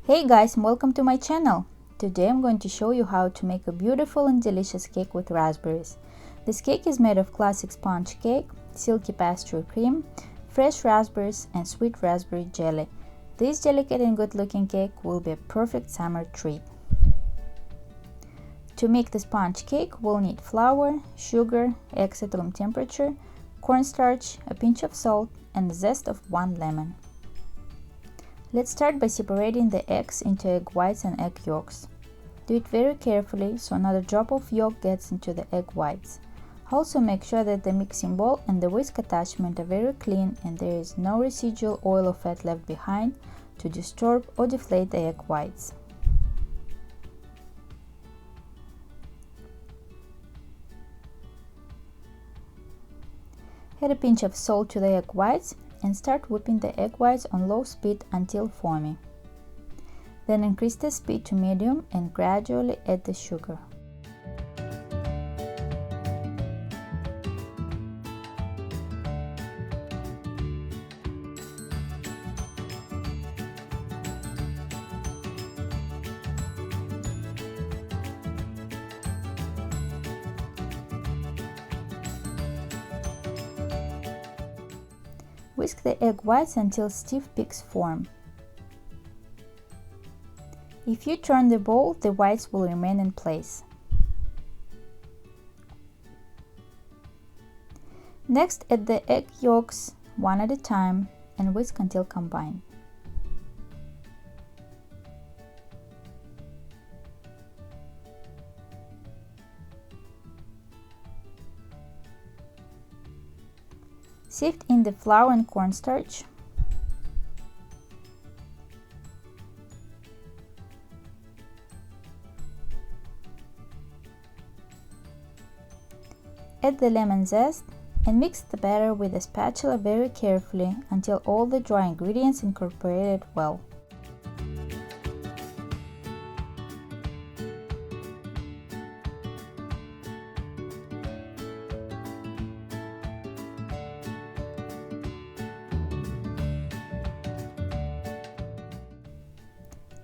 Hey guys, welcome to my channel. Today I'm going to show you how to make a beautiful and delicious cake with raspberries. This cake is made of classic sponge cake, silky pastry cream, fresh raspberries and sweet raspberry jelly. This delicate and good looking cake will be a perfect summer treat. To make the sponge cake, we'll need flour, sugar, eggs at room temperature, cornstarch, a pinch of salt and the zest of 1 lemon. Let's start by separating the eggs into egg whites and egg yolks. Do it very carefully so not a drop of yolk gets into the egg whites. Also make sure that the mixing bowl and the whisk attachment are very clean and there is no residual oil or fat left behind to disturb or deflate the egg whites. Add a pinch of salt to the egg whites and start whipping the egg whites on low speed until foamy. Then increase the speed to medium and gradually add the sugar. Whisk the egg whites until stiff peaks form. If you turn the bowl, the whites will remain in place. Next, add the egg yolks one at a time and whisk until combined. Sift in the flour and cornstarch. Add the lemon zest and mix the batter with a spatula very carefully until all the dry ingredients incorporated well.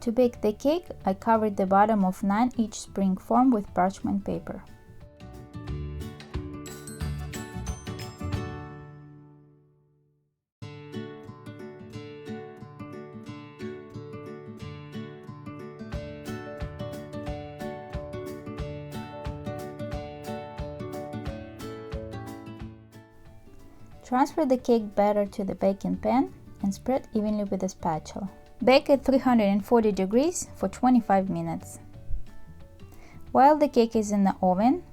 To bake the cake, I covered the bottom of 9-inch spring form with parchment paper. Transfer the cake batter to the baking pan and spread evenly with a spatula. Bake at 340 degrees for 25 minutes. While the cake is in the oven,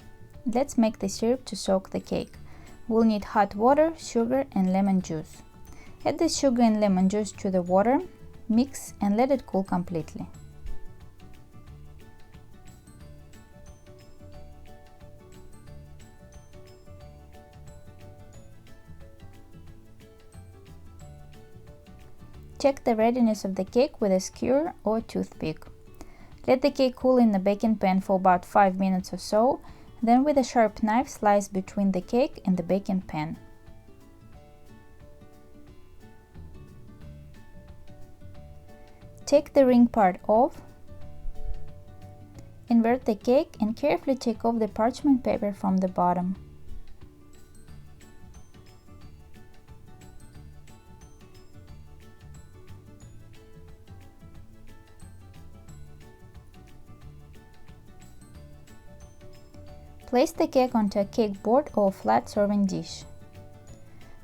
let's make the syrup to soak the cake. We'll need hot water, sugar and lemon juice. Add the sugar and lemon juice to the water, mix and let it cool completely. Check the readiness of the cake with a skewer or toothpick. Let the cake cool in the baking pan for about 5 minutes or so, then with a sharp knife slice between the cake and the baking pan. Take the ring part off, invert the cake and carefully take off the parchment paper from the bottom. Place the cake onto a cake board or a flat serving dish.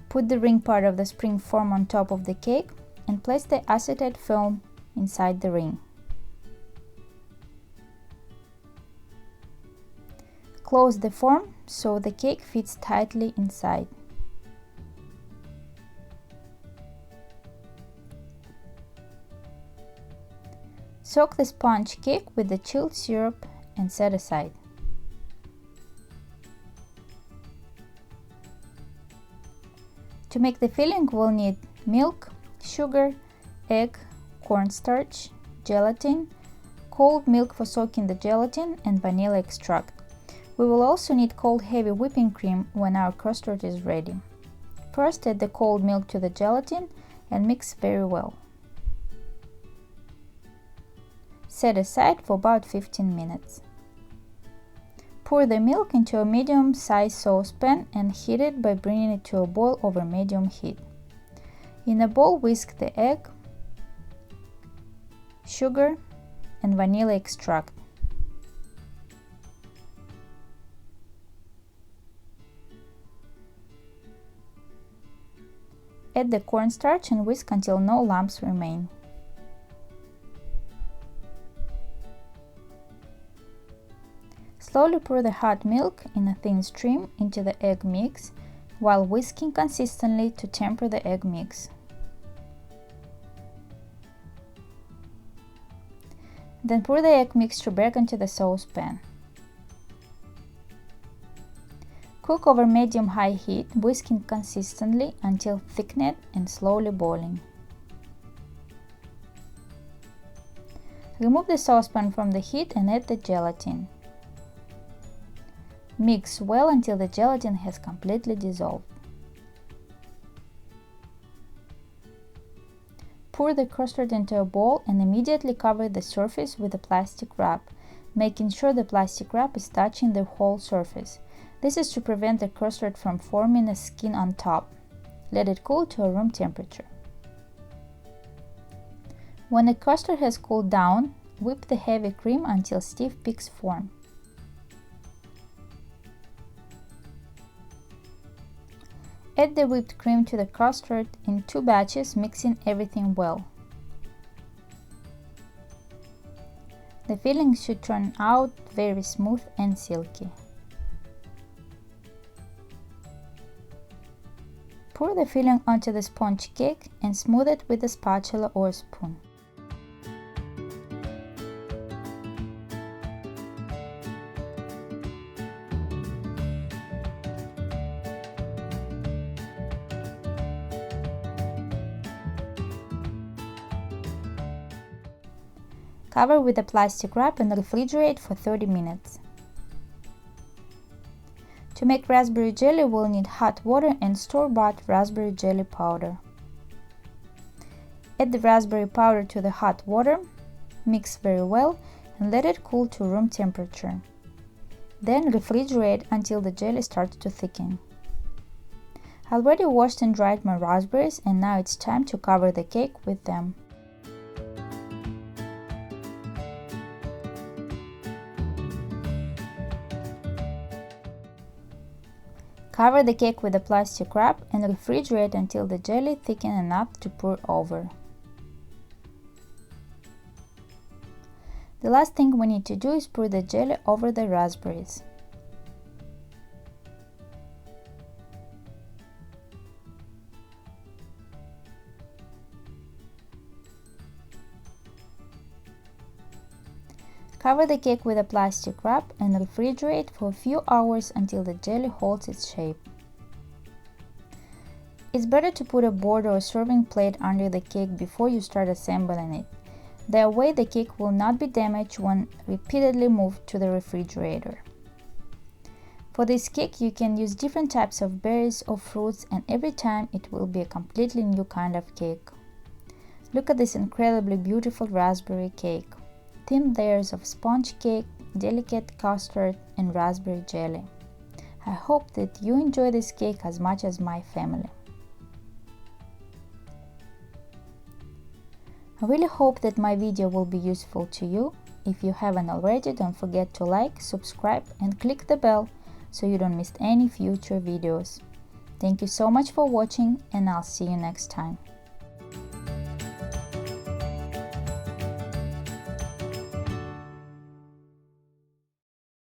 Put the ring part of the spring form on top of the cake and place the acetate film inside the ring. Close the form so the cake fits tightly inside. Soak the sponge cake with the chilled syrup and set aside. To make the filling, we'll need milk, sugar, egg, cornstarch, gelatin, cold milk for soaking the gelatin, and vanilla extract. We will also need cold heavy whipping cream when our custard is ready. First, add the cold milk to the gelatin and mix very well. Set aside for about 15 minutes. Pour the milk into a medium-sized saucepan and heat it by bringing it to a boil over medium heat. In a bowl, whisk the egg, sugar, and vanilla extract. Add the cornstarch and whisk until no lumps remain. Slowly pour the hot milk in a thin stream into the egg mix while whisking consistently to temper the egg mix. Then pour the egg mixture back into the saucepan. Cook over medium-high heat, whisking consistently until thickened and slowly boiling. Remove the saucepan from the heat and add the gelatin. Mix well until the gelatin has completely dissolved. Pour the custard into a bowl and immediately cover the surface with a plastic wrap, making sure the plastic wrap is touching the whole surface. This is to prevent the custard from forming a skin on top. Let it cool to a room temperature. When the custard has cooled down, whip the heavy cream until stiff peaks form. Add the whipped cream to the custard in 2 batches, mixing everything well. The filling should turn out very smooth and silky. Pour the filling onto the sponge cake and smooth it with a spatula or a spoon. Cover with a plastic wrap and refrigerate for 30 minutes. To make raspberry jelly, we'll need hot water and store-bought raspberry jelly powder. Add the raspberry powder to the hot water, mix very well, and let it cool to room temperature. Then refrigerate until the jelly starts to thicken. I already washed and dried my raspberries, and now it's time to cover the cake with them. Cover the cake with a plastic wrap and refrigerate until the jelly thickens enough to pour over. The last thing we need to do is pour the jelly over the raspberries. Cover the cake with a plastic wrap and refrigerate for a few hours until the jelly holds its shape. It's better to put a board or a serving plate under the cake before you start assembling it. That way the cake will not be damaged when repeatedly moved to the refrigerator. For this cake you can use different types of berries or fruits, and every time it will be a completely new kind of cake. Look at this incredibly beautiful raspberry cake. Thin layers of sponge cake, delicate custard, and raspberry jelly. I hope that you enjoy this cake as much as my family. I really hope that my video will be useful to you. If you haven't already, don't forget to like, subscribe, and click the bell so you don't miss any future videos. Thank you so much for watching, and I'll see you next time.